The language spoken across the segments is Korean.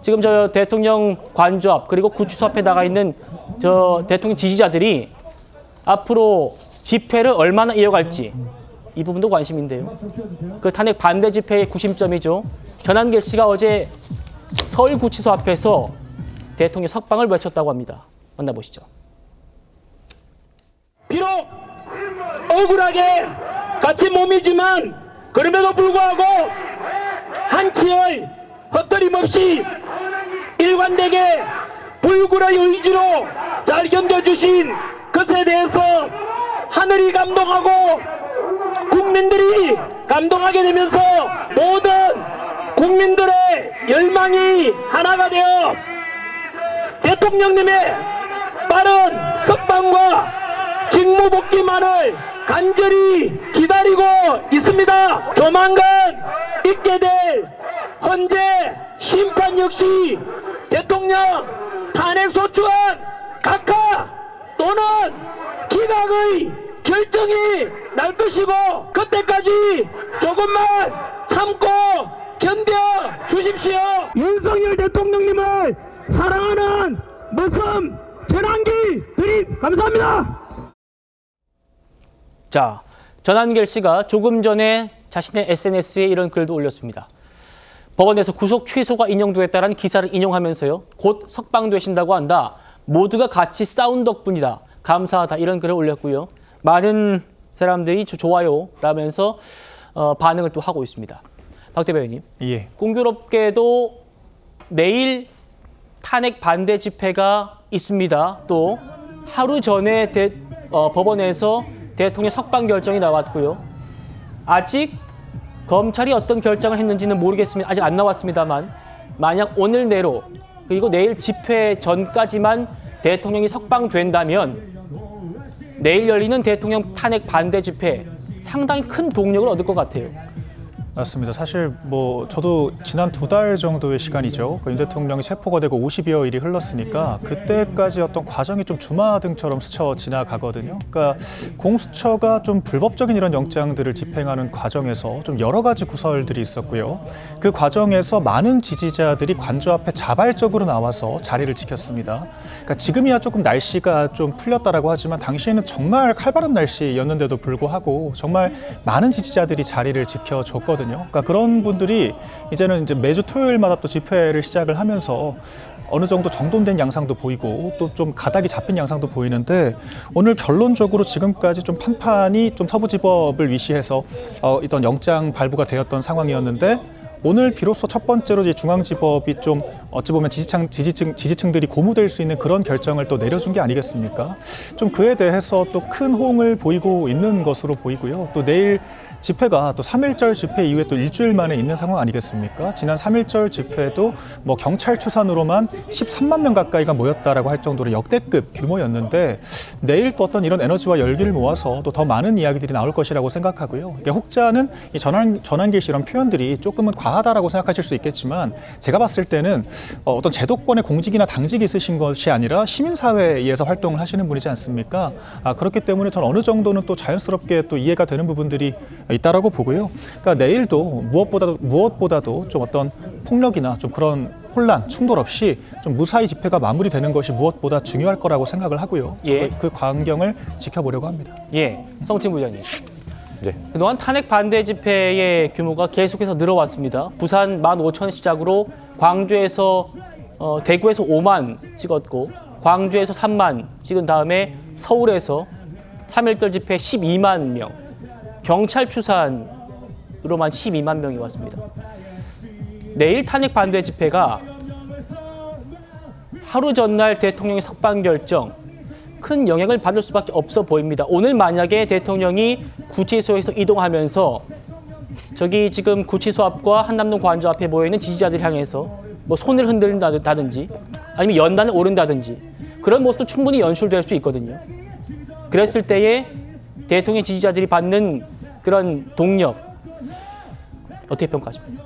지금 저 대통령 관저 앞 그리고 구치소 앞에 나가 있는 저 대통령 지지자들이 앞으로 집회를 얼마나 이어갈지 이 부분도 관심인데요. 그 탄핵 반대 집회의 구심점이죠. 전한길 씨가 어제 서울구치소 앞에서 대통령 석방을 외쳤다고 합니다. 만나보시죠. 비록 억울하게 갇힌 몸이지만 그럼에도 불구하고 한치의 헛걸림 없이 일관되게 불굴의 의지로 잘 견뎌주신 것에 대해서 하늘이 감동하고 국민들이 감동하게 되면서 모든 국민들의 열망이 하나가 되어 대통령님의 빠른 석방과 직무복귀만을 간절히 기다리고 있습니다. 조만간 있게 될 헌재 심판 역시 대통령 탄핵소추안 각하 또는 기각의 결정이 날 것이고 그때까지 조금만 참고 견뎌 주십시오. 윤석열 대통령님을 사랑하는 무슨 전한길 드림 감사합니다. 자, 전한길 씨가 조금 전에 자신의 SNS에 이런 글도 올렸습니다. 법원에서 구속 취소가 인용됐다라는 기사를 인용하면서요. 곧 석방되신다고 한다. 모두가 같이 싸운 덕분이다. 감사하다. 이런 글을 올렸고요. 많은 사람들이 좋아요라면서 반응을 또 하고 있습니다. 박 대변인님. 예. 공교롭게도 내일 탄핵 반대 집회가 있습니다. 또 하루 전에 법원에서 대통령 석방 결정이 나왔고요. 아직 검찰이 어떤 결정을 했는지는 모르겠습니다. 아직 안 나왔습니다만 만약 오늘 내로 그리고 내일 집회 전까지만 대통령이 석방된다면 내일 열리는 대통령 탄핵 반대 집회 상당히 큰 동력을 얻을 것 같아요. 맞습니다. 사실 저도 지난 2달 정도의 시간이죠. 윤 대통령이 체포가 되고 50여 일이 흘렀으니까 그때까지 어떤 과정이 좀 주마등처럼 스쳐 지나가거든요. 그러니까 공수처가 좀 불법적인 이런 영장들을 집행하는 과정에서 좀 여러 가지 구설들이 있었고요. 그 과정에서 많은 지지자들이 관저 앞에 자발적으로 나와서 자리를 지켰습니다. 그러니까 지금이야 조금 날씨가 좀 풀렸다라고 하지만 당시에는 정말 칼바람 날씨였는데도 불구하고 정말 많은 지지자들이 자리를 지켜줬거든요. 그러니까 그런 분들이 이제는 이제 매주 토요일마다 또 집회를 시작을 하면서 어느 정도 정돈된 양상도 보이고 또 좀 가닥이 잡힌 양상도 보이는데 오늘 결론적으로 지금까지 좀 판판이 좀 서부지법을 위시해서 어떤 영장 발부가 되었던 상황이었는데 오늘 비로소 첫 번째로 이제 중앙지법이 좀 어찌 보면 지지층들이 고무될 수 있는 그런 결정을 또 내려준 게 아니겠습니까? 좀 그에 대해서 또 큰 호응을 보이고 있는 것으로 보이고요. 또 내일 집회가 또 3.1절 집회 이후에 또 일주일 만에 있는 상황 아니겠습니까? 지난 3.1절 집회도 경찰 추산으로만 13만 명 가까이가 모였다라고 할 정도로 역대급 규모였는데 내일 또 어떤 이런 에너지와 열기를 모아서 또 더 많은 이야기들이 나올 것이라고 생각하고요. 혹자는 이 전한길 씨 이런 표현들이 조금은 과하다라고 생각하실 수 있겠지만 제가 봤을 때는 어떤 제도권의 공직이나 당직이 있으신 것이 아니라 시민사회에서 활동을 하시는 분이지 않습니까? 그렇기 때문에 저는 어느 정도는 또 자연스럽게 또 이해가 되는 부분들이 있다라고 보고요. 그러니까 내일도 무엇보다도 좀 어떤 폭력이나 좀 그런 혼란, 충돌 없이 좀 무사히 집회가 마무리되는 것이 무엇보다 중요할 거라고 생각을 하고요. 예. 그 광경을 지켜보려고 합니다. 예, 성진 부장님. 네. 그동안 탄핵 반대 집회의 규모가 계속해서 늘어왔습니다. 부산 15,000 시작으로 광주에서 대구에서 5만 찍었고 광주에서 3만 찍은 다음에 서울에서 3.1절 집회 12만 명, 경찰 추산으로만 12만 명이 왔습니다. 내일 탄핵 반대 집회가 하루 전날 대통령의 석방 결정 큰 영향을 받을 수밖에 없어 보입니다. 오늘 만약에 대통령이 구치소에서 이동하면서 저기 지금 구치소 앞과 한남동 관저 앞에 모여있는 지지자들 향해서 손을 흔든다든지 아니면 연단을 오른다든지 그런 모습도 충분히 연출될 수 있거든요. 그랬을 때에 대통령 지지자들이 받는 그런 동력 어떻게 평가하십니까?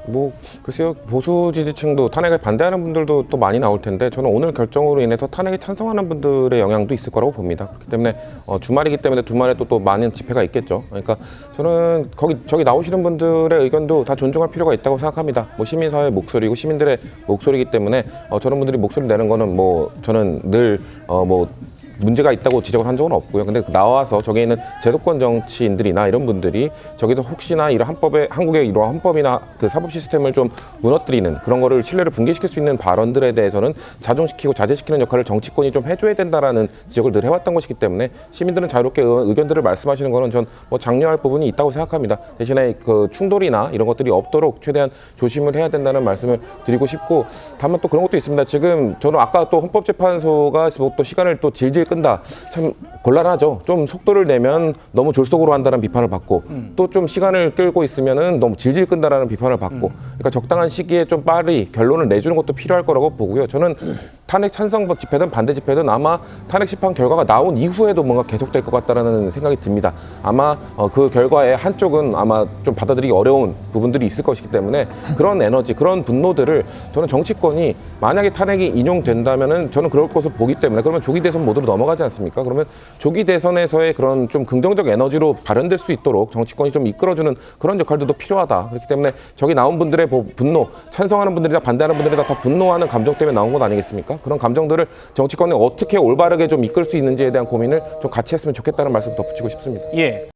뭐 글쎄요, 보수 지지층도 탄핵을 반대하는 분들도 또 많이 나올 텐데 저는 오늘 결정으로 인해서 탄핵에 찬성하는 분들의 영향도 있을 거라고 봅니다. 그렇기 때문에 주말이기 때문에 주말에 또 많은 집회가 있겠죠. 그러니까 저는 저기 나오시는 분들의 의견도 다 존중할 필요가 있다고 생각합니다. 뭐 시민사회의 목소리고 시민들의 목소리이기 때문에 저런 분들이 목소리 내는 거는 뭐 저는 늘 뭐 문제가 있다고 지적을 한 적은 없고요. 근데 나와서 저기 있는 제도권 정치인들이나 이런 분들이 저기서 혹시나 이런 한국의 이러한 헌법이나 그 사법 시스템을 좀 무너뜨리는 그런 거를 신뢰를 붕괴시킬 수 있는 발언들에 대해서는 자중시키고 자제시키는 역할을 정치권이 좀 해줘야 된다라는 지적을 늘 해왔던 것이기 때문에 시민들은 자유롭게 의견들을 말씀하시는 거는 전 뭐 장려할 부분이 있다고 생각합니다. 대신에 그 충돌이나 이런 것들이 없도록 최대한 조심을 해야 된다는 말씀을 드리고 싶고, 다만 또 그런 것도 있습니다. 지금 저는 아까 또 헌법재판소가 또 시간을 또 질질 끈다. 참 곤란하죠. 좀 속도를 내면 너무 졸속으로 한다는 비판을 받고 또 좀 시간을 끌고 있으면은 너무 질질 끈다라는 비판을 받고, 그러니까 적당한 시기에 좀 빨리 결론을 내주는 것도 필요할 거라고 보고요. 저는 탄핵 찬성 집회든 반대 집회든 아마 탄핵 심판 결과가 나온 이후에도 뭔가 계속될 것 같다라는 생각이 듭니다. 아마 그 결과에 한쪽은 아마 좀 받아들이기 어려운 부분들이 있을 것이기 때문에 그런 에너지, 그런 분노들을 저는 정치권이 만약에 탄핵이 인용된다면은 저는 그럴 것으로 보기 때문에, 그러면 조기 대선 모드로 넘어가지 않습니까? 그러면 조기 대선에서의 그런 좀 긍정적 에너지로 발현될 수 있도록 정치권이 좀 이끌어주는 그런 역할들도 필요하다. 그렇기 때문에 저기 나온 분들의 분노, 찬성하는 분들이나 반대하는 분들이 다 분노하는 감정 때문에 나온 것 아니겠습니까? 그런 감정들을 정치권이 어떻게 올바르게 좀 이끌 수 있는지에 대한 고민을 좀 같이 했으면 좋겠다는 말씀 덧붙이고 싶습니다. 예.